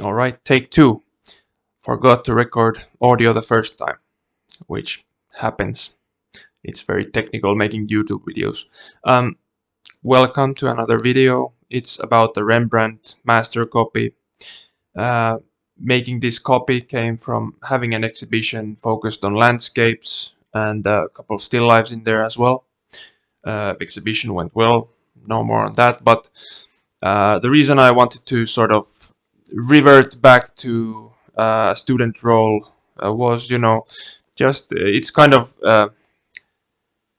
Alright, take two. Forgot to record audio the first time, which happens. It's very technical making YouTube videos. Welcome to another video. It's about the Rembrandt master copy. Uh, Making this copy came from having an exhibition focused on landscapes and a couple of still lifes in there as well. Exhibition went well, no more on that, but the reason I wanted to sort of revert back to a student role was, just it's kind of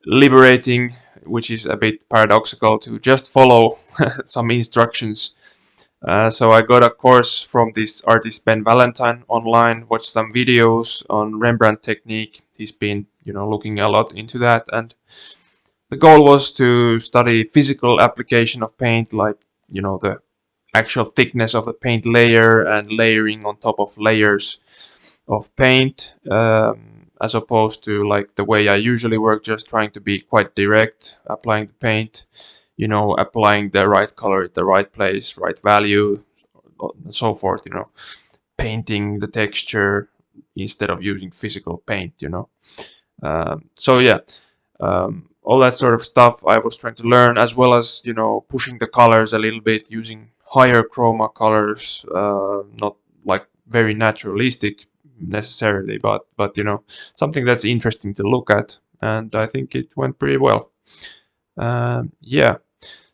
liberating, which is a bit paradoxical, to just follow some instructions. So I got a course from this artist Ben Valentine online, watched some videos on Rembrandt technique. He's been, looking a lot into that, and the goal was to study physical application of paint, like, the actual thickness of the paint layer and layering on top of layers of paint, as opposed to like the way I usually work, just trying to be quite direct, applying the paint, applying the right color at the right place, right value, and so forth, painting the texture instead of using physical paint, so yeah, all that sort of stuff I was trying to learn, as well as, pushing the colors a little bit, using higher chroma colors, not like very naturalistic necessarily, but something that's interesting to look at, and I think it went pretty well. Yeah,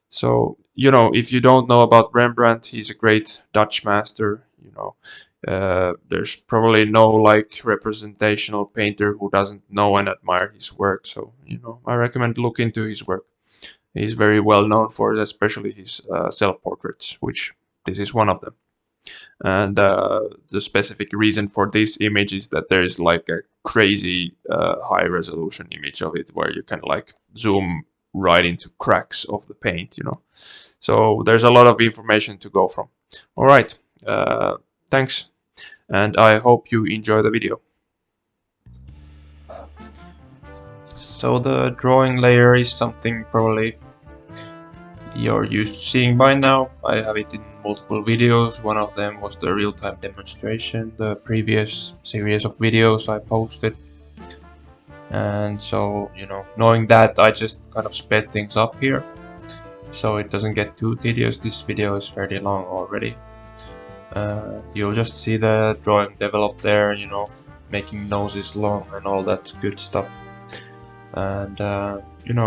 so if you don't know about Rembrandt, he's a great Dutch master. There's probably no like representational painter who doesn't know and admire his work, so I recommend look into his work. He's very well known for it, especially his self-portraits, which this is one of them. And the specific reason for this image is that there is like a crazy high resolution image of it, where you can like zoom right into cracks of the paint, so there's a lot of information to go from. All right, thanks, and I hope you enjoy the video. So the drawing layer is something probably you're used to seeing by now. I have it in multiple videos. One of them was the real-time demonstration, the previous series of videos I posted. And so, knowing that, I just kind of sped things up here, so it doesn't get too tedious. This video is fairly long already. You'll just see the drawing develop there, making noses long and all that good stuff. And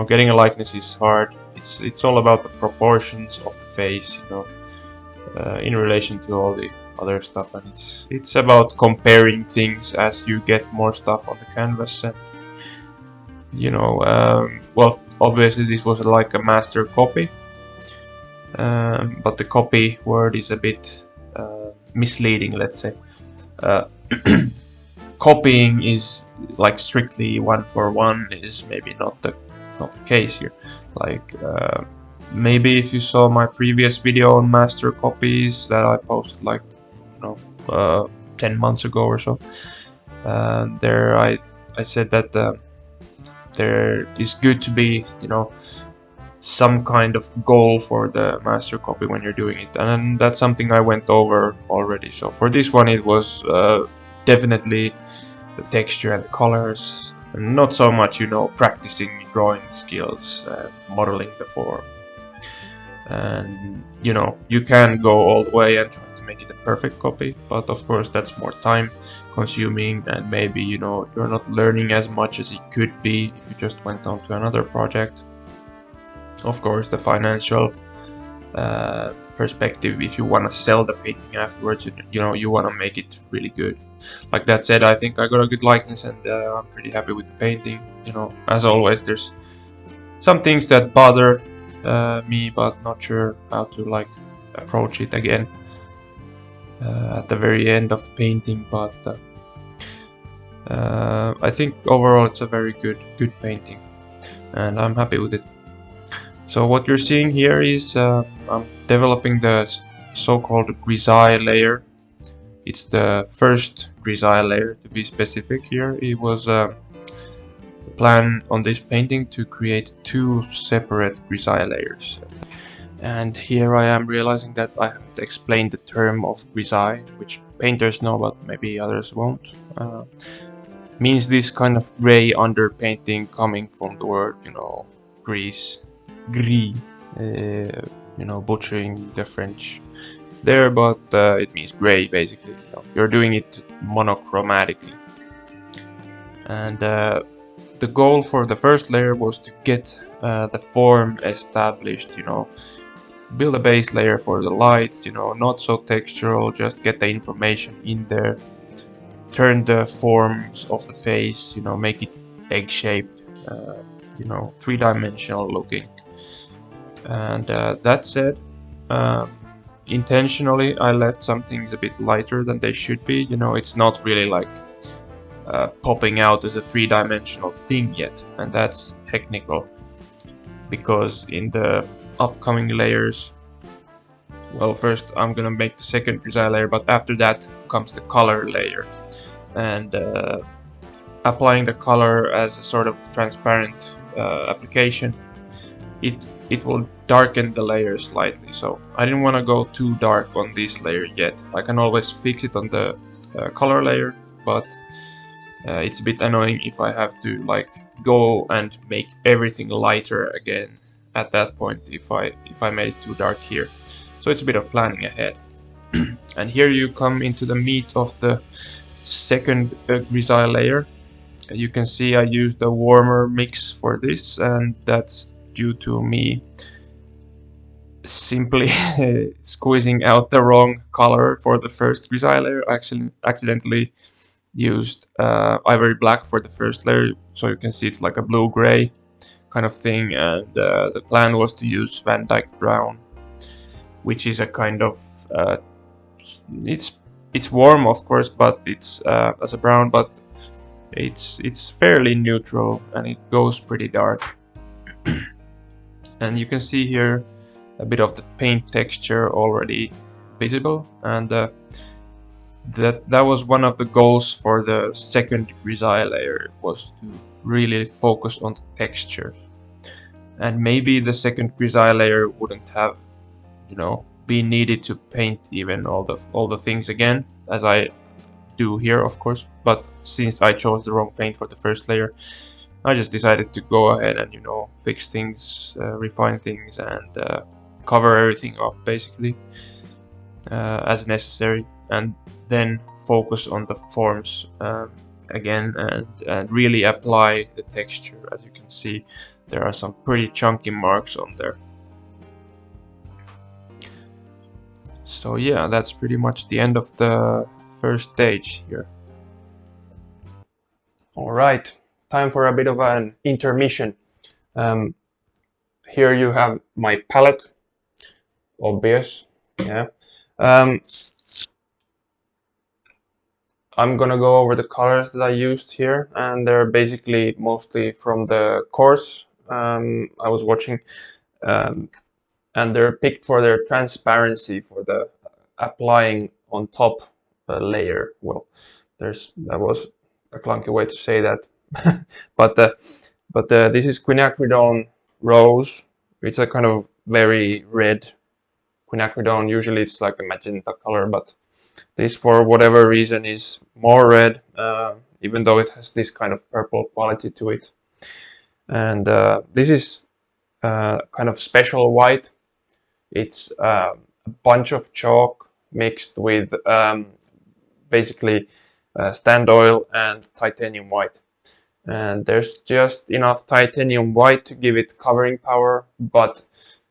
getting a likeness is hard. It's all about the proportions of the face, in relation to all the other stuff, and it's about comparing things as you get more stuff on the canvas. And well, obviously this was like a master copy, but the copy word is a bit misleading, let's say. Copying is like strictly one-for-one is maybe not the case here. Like maybe if you saw my previous video on master copies that I posted like 10 months ago or so, there I said that there is good to be some kind of goal for the master copy when you're doing it, and that's something I went over already. So for this one it was definitely the texture and the colors, and not so much practicing drawing skills, modeling the form. And you can go all the way and try to make it a perfect copy, but of course that's more time consuming, and maybe you're not learning as much as it could be if you just went on to another project. Of course, the financial perspective, if you want to sell the painting afterwards, you want to make it really good. Like that said, I think I got a good likeness, and I'm pretty happy with the painting. As always, there's some things that bother me, but not sure how to like approach it again at the very end of the painting. But I think overall it's a very good painting, and I'm happy with it. So what you're seeing here is I'm developing the so-called Grisaille layer. It's the first Grisaille layer, to be specific here. It was the plan on this painting to create two separate Grisaille layers. And here I am realizing that I haven't explained the term of grisaille, which painters know but maybe others won't. Means this kind of gray underpainting coming from the word, gris, gris, butchering the French there, but it means gray basically. You're doing it monochromatically. And the goal for the first layer was to get the form established, build a base layer for the lights, not so textural, just get the information in there, turn the forms of the face, make it egg-shaped, three-dimensional looking. And that said, intentionally I left some things a bit lighter than they should be. It's not really like popping out as a three-dimensional thing yet, and that's technical, because in the upcoming layers, well, first I'm gonna make the second Grisaille layer, but after that comes the color layer, and applying the color as a sort of transparent application, it will darken the layer slightly. So I didn't want to go too dark on this layer yet. I can always fix it on the color layer, but it's a bit annoying if I have to like go and make everything lighter again at that point if I made it too dark here. So it's a bit of planning ahead. And here you come into the meat of the second Grisaille layer. You can see I used a warmer mix for this, and that's due to me simply squeezing out the wrong color for the first Grisaille layer. I actually accidentally used ivory black for the first layer, so you can see it's like a blue-gray kind of thing, and the plan was to use Van Dyke brown, which is a kind of it's warm, of course, but it's as a brown, but it's fairly neutral and it goes pretty dark. And you can see here a bit of the paint texture already visible, and that was one of the goals for the second Grisaille layer, was to really focus on the textures. And maybe the second Grisaille layer wouldn't have, been needed to paint even all the things again, as I do here, of course. But since I chose the wrong paint for the first layer, I just decided to go ahead and fix things, refine things, and cover everything up basically as necessary, and then focus on the forms again, and really apply the texture. As you can see, there are some pretty chunky marks on there. So yeah, that's pretty much the end of the first stage here. All right, time for a bit of an intermission. Here you have my palette, obvious, yeah. I'm gonna go over the colors that I used here, and they're basically mostly from the course I was watching, and they're picked for their transparency, for the applying on top layer. Well, that was a clunky way to say that, but this is quinacridone rose. It's a kind of very red quinacridone. Usually it's like a magenta color, but this, for whatever reason, is more red, even though it has this kind of purple quality to it. And this is kind of special white. It's a bunch of chalk mixed with basically stand oil and titanium white. And there's just enough titanium white to give it covering power, but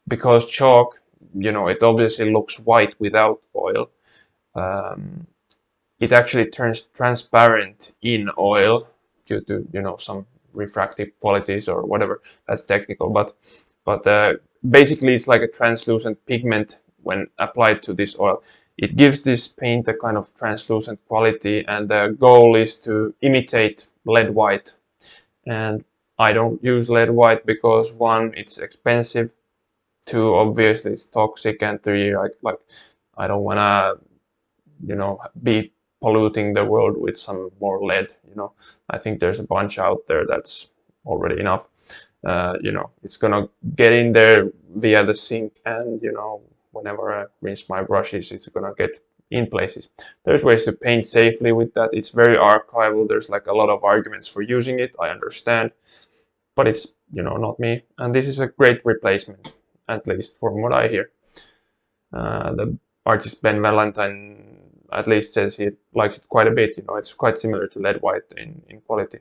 because chalk, it obviously looks white without oil, it actually turns transparent in oil due to some refractive qualities or whatever. That's technical, but basically it's like a translucent pigment when applied to this oil. It gives this paint a kind of translucent quality, and the goal is to imitate lead white. And I don't use lead white because, one, it's expensive, two, obviously it's toxic, and three, like I don't wanna be polluting the world with some more lead. I think there's a bunch out there that's already enough. you know, it's gonna get in there via the sink, and you know, whenever I rinse my brushes, it's gonna get in places. There's ways to paint safely with that. It's very archival. There's like a lot of arguments for using it, I understand, but it's, you know, not me. And this is a great replacement, at least from what I hear. The artist Ben Valentine at least says he likes it quite a bit. You know, it's quite similar to lead white in quality.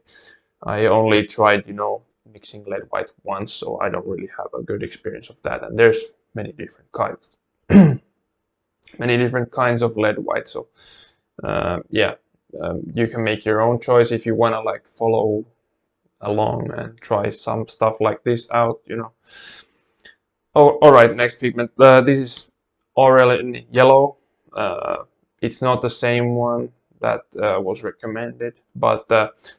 I only tried, you know, mixing lead white once, so I don't really have a good experience of that. And there's many different kinds, many different kinds of lead white. So yeah, you can make your own choice if you wanna like follow along and try some stuff like this out, you know. Oh, all right, next pigment. This is Aurelian yellow. It's not the same one that was recommended, but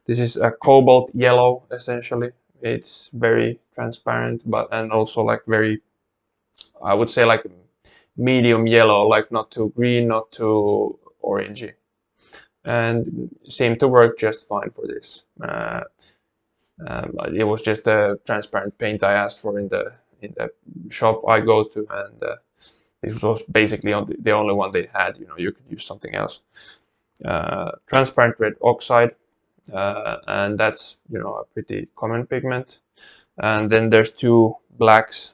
this is a cobalt yellow essentially. It's very transparent, but and also like very, I would say like medium yellow, like not too green, not too orangey, and seemed to work just fine for this. It was just a transparent paint I asked for in the shop I go to, and this was basically the only one they had. You know, you could use something else. Transparent red oxide, and that's, you know, a pretty common pigment. And then there's two blacks,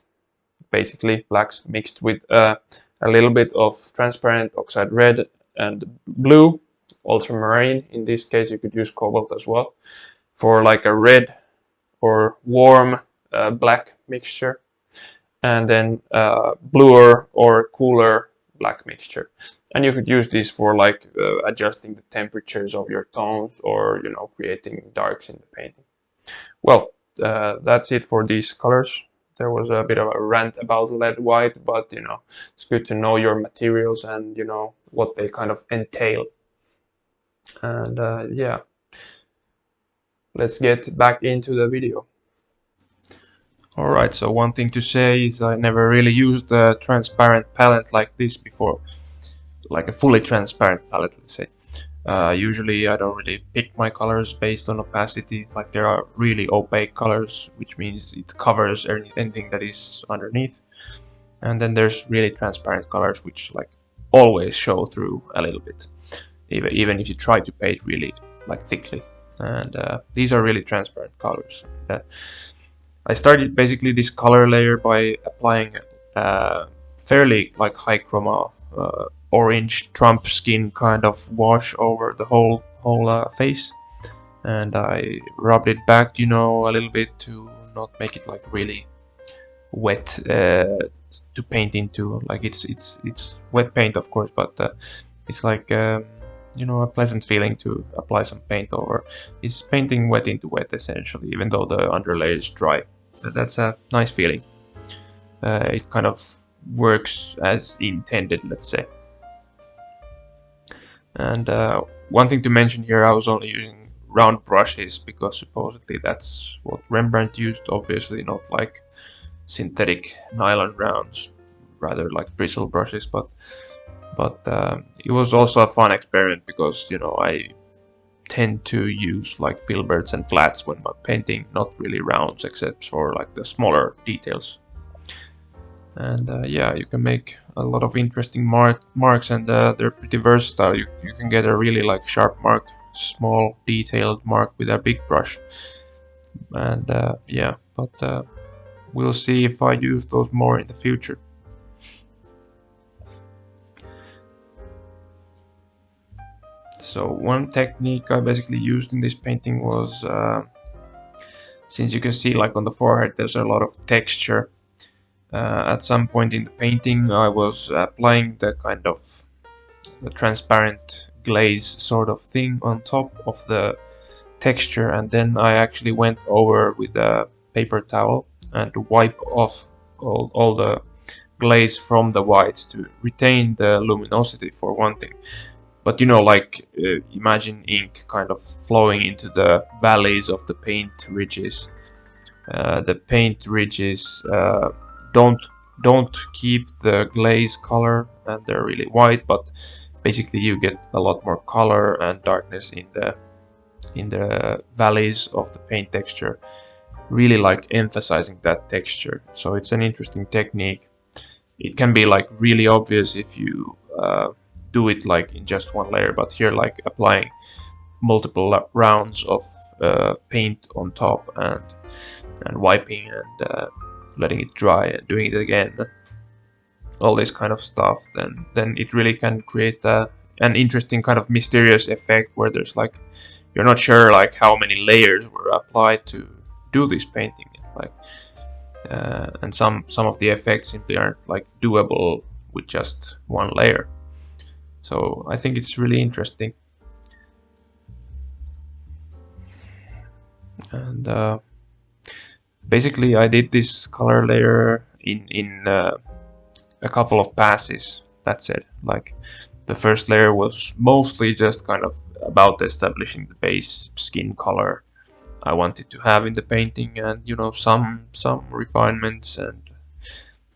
basically blacks mixed with a little bit of transparent oxide red and blue, ultramarine. In this case, you could use cobalt as well for like a red or warm black mixture, and then bluer or cooler black mixture. And you could use this for like adjusting the temperatures of your tones, or, you know, creating darks in the painting. Well, that's it for these colors. There was a bit of a rant about lead white, but you know, it's good to know your materials and, you know, what they kind of entail. And yeah, let's get back into the video. Alright, so one thing to say is I never really used a transparent palette like this before. Like a fully transparent palette, let's say. Usually I don't really pick my colors based on opacity. Like, there are really opaque colors, which means it covers anything that is underneath. And then there's really transparent colors, which like always show through a little bit, even if you try to paint really like thickly. And these are really transparent colors. I started basically this color layer by applying fairly like high chroma orange Trump skin kind of wash over the whole face, and I rubbed it back, you know, a little bit to not make it like really wet to paint into. Like it's wet paint, of course, but it's like you know, a pleasant feeling to apply some paint over. It's painting wet into wet essentially, even though the underlay is dry. That's a nice feeling. It kind of works as intended, let's say. And one thing to mention here, I was only using round brushes because supposedly that's what Rembrandt used. Obviously not like synthetic nylon rounds, rather like bristle brushes, but it was also a fun experiment because, you know, I tend to use like filberts and flats when I'm painting, not really rounds, except for like the smaller details. And yeah, you can make a lot of interesting marks, and they're pretty versatile. You can get a really like sharp mark, small detailed mark with a big brush. And yeah, but we'll see if I use those more in the future. So one technique I basically used in this painting was, since you can see like on the forehead there's a lot of texture, at some point in the painting I was applying the kind of the transparent glaze sort of thing on top of the texture, and then I actually went over with a paper towel and wipe off all the glaze from the whites to retain the luminosity for one thing. But you know, like imagine ink kind of flowing into the valleys of the paint ridges. The paint ridges don't keep the glaze color, and they're really white, but basically you get a lot more color and darkness in the valleys of the paint texture. really like emphasizing that texture. So it's an interesting technique. It can be like really obvious if you do it like in just one layer, but here like applying multiple rounds of paint on top and wiping and letting it dry and doing it again, all this kind of stuff, then it really can create an interesting kind of mysterious effect where there's like you're not sure like how many layers were applied to do this painting, like and some of the effects simply aren't like doable with just one layer. So I think it's really interesting. And basically I did this color layer in a couple of passes. That's it. Like the first layer was mostly just kind of about establishing the base skin color I wanted to have in the painting, and you know, some refinements, and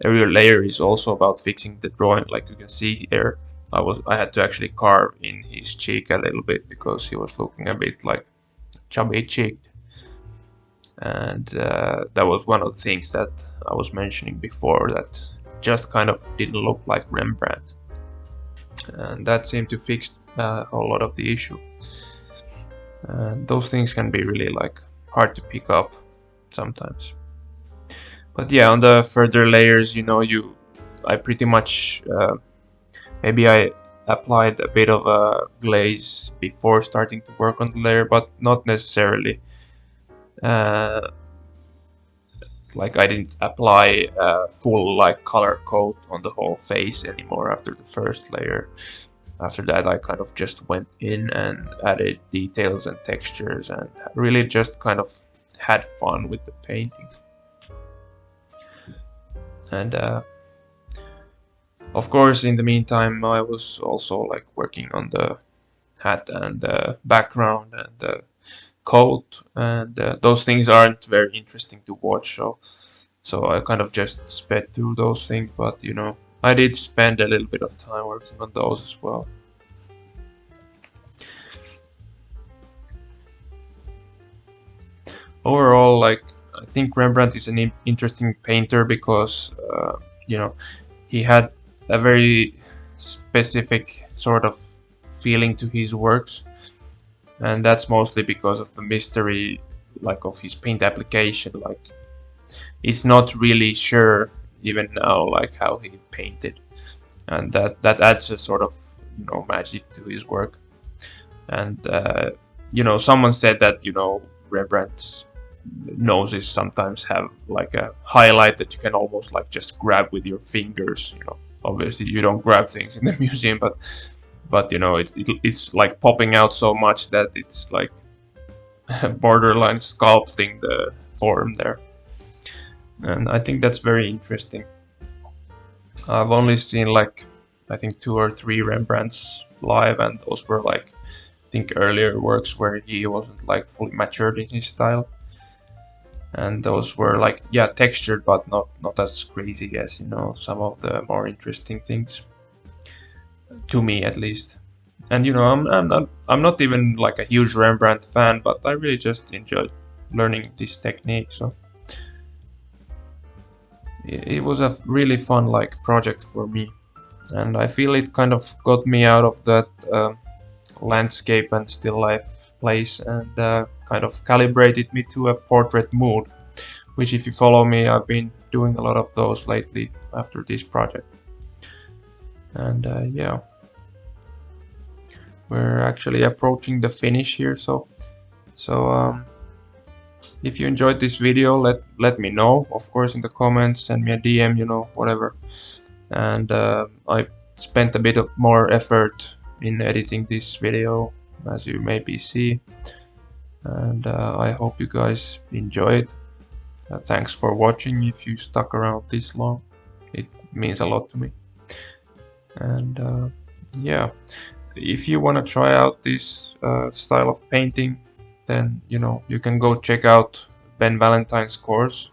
every layer is also about fixing the drawing. Like you can see here, I had to actually carve in his cheek a little bit because he was looking a bit like chubby cheeked, and that was one of the things that I was mentioning before, that just kind of didn't look like Rembrandt, and that seemed to fix a whole lot of the issue. And those things can be really like hard to pick up sometimes. But yeah, on the further layers, you know, I pretty much maybe I applied a bit of a glaze before starting to work on the layer, but not necessarily. Like I didn't apply a full like color coat on the whole face anymore after the first layer. After that I kind of just went in and added details and textures and really just kind of had fun with the painting. And of course in the meantime I was also like working on the hat and the background and the coat, and those things aren't very interesting to watch, so I kind of just sped through those things, but you know, I did spend a little bit of time working on those as well. Overall, like, I think Rembrandt is an interesting painter because you know, he had a very specific sort of feeling to his works, and that's mostly because of the mystery like of his paint application. Like it's not really sure even now like how he painted, and that adds a sort of, you know, magic to his work. And you know, someone said that, you know, Rembrandt's noses sometimes have like a highlight that you can almost like just grab with your fingers. You know, obviously you don't grab things in the museum, but you know, it's like popping out so much that it's like borderline sculpting the form there. And I think that's very interesting. I've only seen like, I think 2 or 3 Rembrandts live, and those were like, I think earlier works where he wasn't like fully matured in his style. And those were like, yeah, textured, but not as crazy as, you know, some of the more interesting things, to me at least. And you know, I'm not even like a huge Rembrandt fan, but I really just enjoyed learning this technique. So it was a really fun like project for me, and I feel it kind of got me out of that landscape and still life place, and kind of calibrated me to a portrait mood, which, if you follow me, I've been doing a lot of those lately after this project. And yeah, we're actually approaching the finish here, so if you enjoyed this video, let me know, of course, in the comments, send me a DM, you know, whatever. And I spent a bit of more effort in editing this video, as you maybe see, and I hope you guys enjoyed. Thanks for watching. If you stuck around this long, it means a lot to me. And yeah, if you want to try out this style of painting, then you know, you can go check out Ben Valentine's course,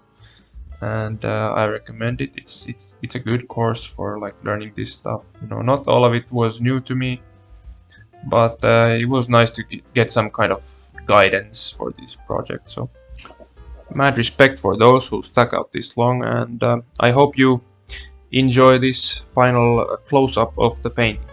and I recommend it. It's a good course for like learning this stuff. You know, not all of it was new to me, but it was nice to get some kind of guidance for this project. So Mad respect for those who stuck out this long, and I hope you enjoy this final close-up of the painting.